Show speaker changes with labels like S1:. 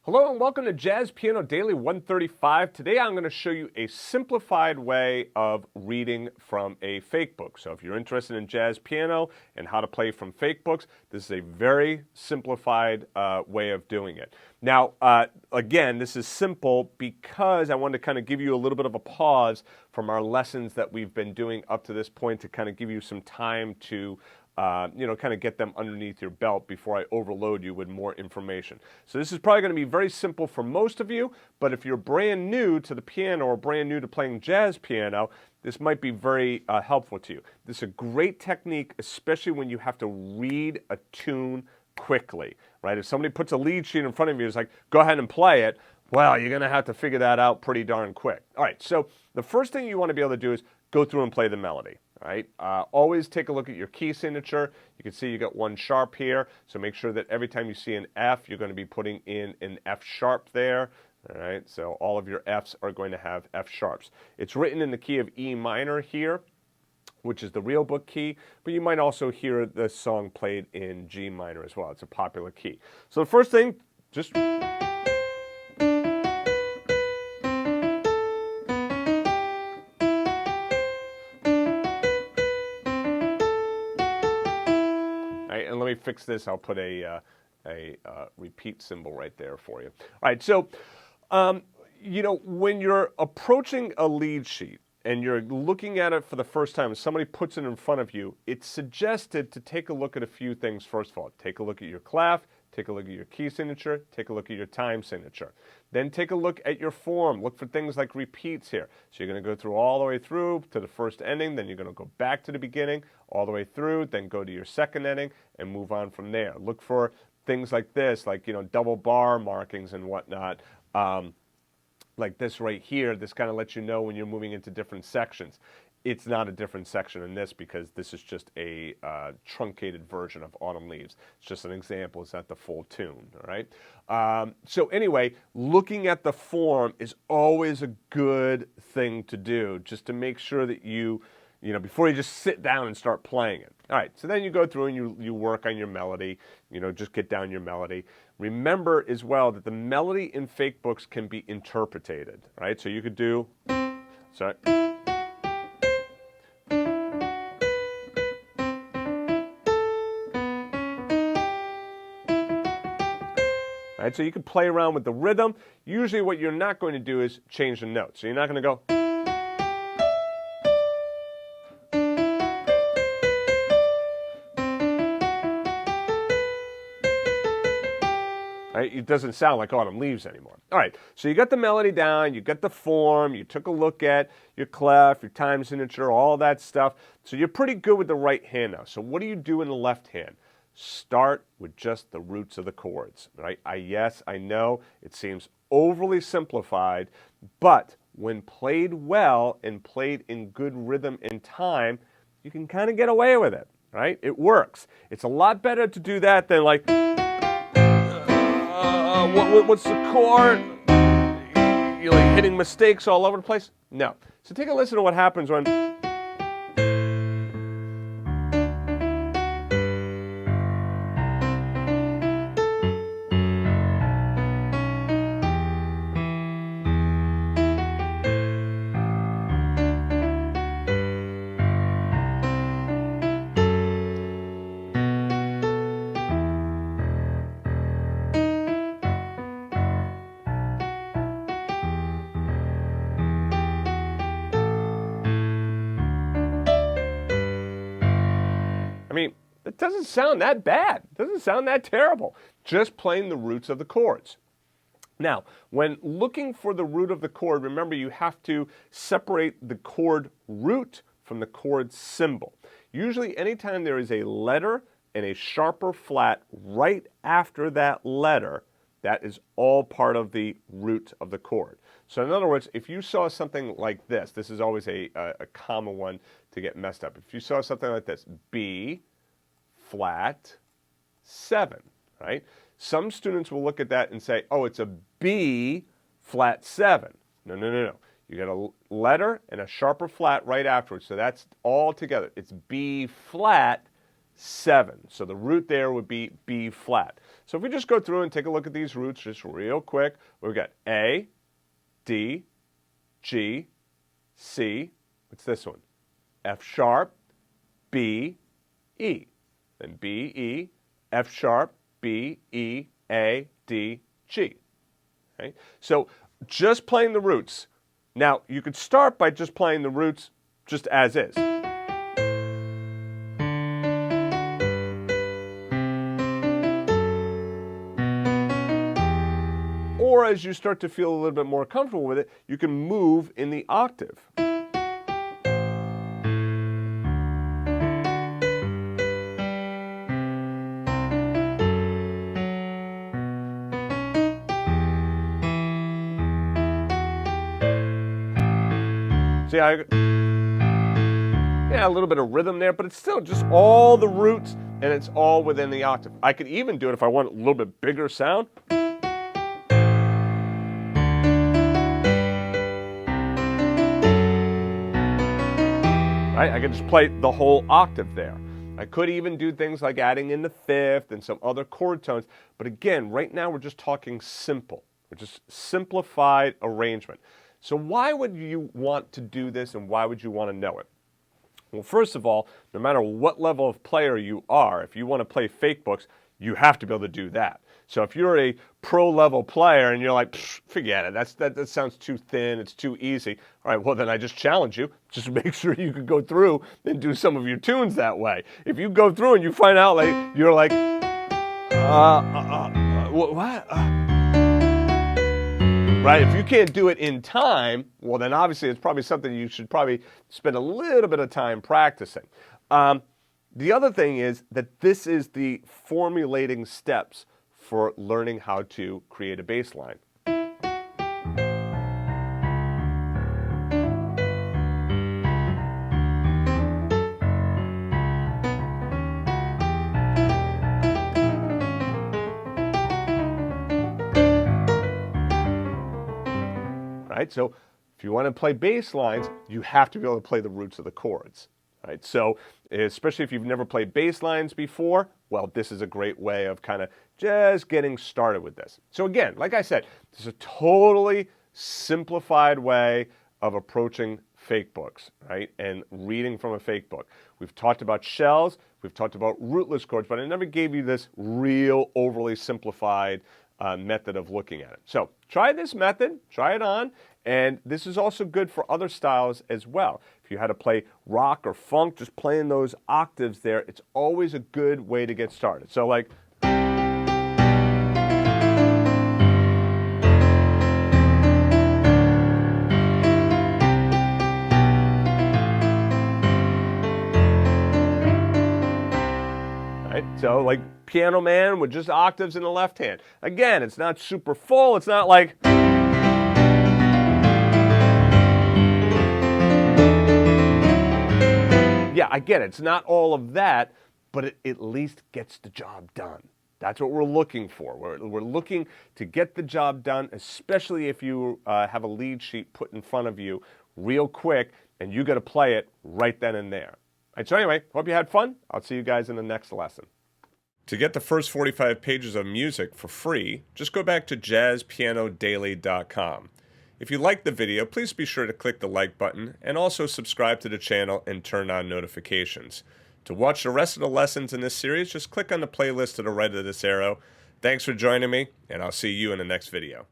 S1: Hello and welcome to Jazz Piano Daily 135. Today I'm going to show you a simplified way of reading from a fake book. So if you're interested in jazz piano and how to play from fake books, this is a very simplified way of doing it. Now, again, this is simple because I wanted to kind of give you a little bit of a pause from our lessons that we've been doing up to this point to kind of give you some time to kind of get them underneath your belt before I overload you with more information. So this is probably going to be very simple for most of you, but if you're brand new to the piano or brand new to playing jazz piano, this might be very helpful to you. This is a great technique, especially when you have to read a tune quickly, right? If somebody puts a lead sheet in front of you, it's like, go ahead and play it. Well, you're going to have to figure that out pretty darn quick. All right, so the first thing you want to be able to do is go through and play the melody. All right, always take a look at your key signature. You can see you got one sharp here, so make sure that every time you see an F, you're going to be putting in an F sharp there. All right, so all of your Fs are going to have F sharps. It's written in the key of E minor here, which is the real book key, but you might also hear the song played in G minor as well. It's a popular key. So the first thing, just and let me fix this. I'll put a repeat symbol right there for you. All right, so, when you're approaching a lead sheet and you're looking at it for the first time and somebody puts it in front of you, it's suggested to take a look at a few things first of all. Take a look at your clef, take a look at your key signature, take a look at your time signature. Then take a look at your form. Look for things like repeats here. So you're going to go through all the way through to the first ending, then you're going to go back to the beginning, all the way through, then go to your second ending, and move on from there. Look for things like this, like, double bar markings and whatnot. Like this right here, this kind of lets you know when you're moving into different sections. It's not a different section in this because this is just a truncated version of Autumn Leaves. It's just an example. It's not the full tune, all right? So anyway, looking at the form is always a good thing to do, just to make sure that before you just sit down and start playing it. All right, so then you go through and you work on your melody, just get down your melody. Remember as well that the melody in fake books can be interpreted, right? So you could do, sorry. Right, so you can play around with the rhythm. Usually what you're not going to do is change the notes. So you're not going to go. Right, it doesn't sound like Autumn Leaves anymore. All right, so you got the melody down, you got the form, you took a look at your clef, your time signature, all that stuff. So you're pretty good with the right hand now. So what do you do in the left hand? Start with just the roots of the chords, right? Yes, I know it seems overly simplified, but when played well and played in good rhythm and time, you can kind of get away with it, right? It works. It's a lot better to do that than like, what's the chord? You're like hitting mistakes all over the place? No. So take a listen to what happens when. I mean, it doesn't sound that bad. It doesn't sound that terrible. Just playing the roots of the chords. Now, when looking for the root of the chord, remember you have to separate the chord root from the chord symbol. Usually anytime there is a letter and a sharper flat right after that letter, that is all part of the root of the chord. So in other words, if you saw something like this, this is always a common one to get messed up. If you saw something like this, B flat 7, right? Some students will look at that and say, oh, it's a B flat 7. No, no, no, no. You got a letter and a sharper flat right afterwards, so that's all together. It's B flat 7. So the root there would be B flat. So if we just go through and take a look at these roots just real quick, we've got A, D, G, C, what's this one? F sharp, B, E. Then B, E, F sharp, B, E, A, D, G. Okay? So just playing the roots. Now, you could start by just playing the roots just as is. Or as you start to feel a little bit more comfortable with it, you can move in the octave. See, a little bit of rhythm there, but it's still just all the roots, and it's all within the octave. I could even do it if I want a little bit bigger sound. Right? I could just play the whole octave there. I could even do things like adding in the fifth and some other chord tones, but again, right now we're just talking simple. We're just simplified arrangement. So why would you want to do this, and why would you want to know it? Well, first of all, no matter what level of player you are, if you want to play Fakebooks, you have to be able to do that. So if you're a pro-level player and you're like, forget it, that sounds too thin, it's too easy. All right, well then I just challenge you, just make sure you can go through and do some of your tunes that way. If you go through and you find out like, you're like, what? Right? If you can't do it in time, well then obviously it's probably something you should probably spend a little bit of time practicing. The other thing is that this is the formulating steps for learning how to create a bass line. Right? So if you want to play bass lines, you have to be able to play the roots of the chords. Right? So especially if you've never played bass lines before, well, this is a great way of kind of just getting started with this. So again, like I said, this is a totally simplified way of approaching Fakebooks, right? And reading from a Fakebook. We've talked about shells, we've talked about rootless chords, but I never gave you this real overly simplified method of looking at it. So try this method, try it on, and this is also good for other styles as well. If you had to play rock or funk, just playing those octaves there, it's always a good way to get started. So like, right? So like Piano Man with just octaves in the left hand. Again, it's not super full, it's not like, yeah, I get it. It's not all of that, but it at least gets the job done. That's what we're looking for. We're looking to get the job done, especially if you have a lead sheet put in front of you real quick and you got to play it right then and there. All right, so anyway, hope you had fun. I'll see you guys in the next lesson. To get the first 45 pages of music for free, just go back to jazzpianodaily.com. If you liked the video, please be sure to click the like button and also subscribe to the channel and turn on notifications. To watch the rest of the lessons in this series, just click on the playlist to the right of this arrow. Thanks for joining me, and I'll see you in the next video.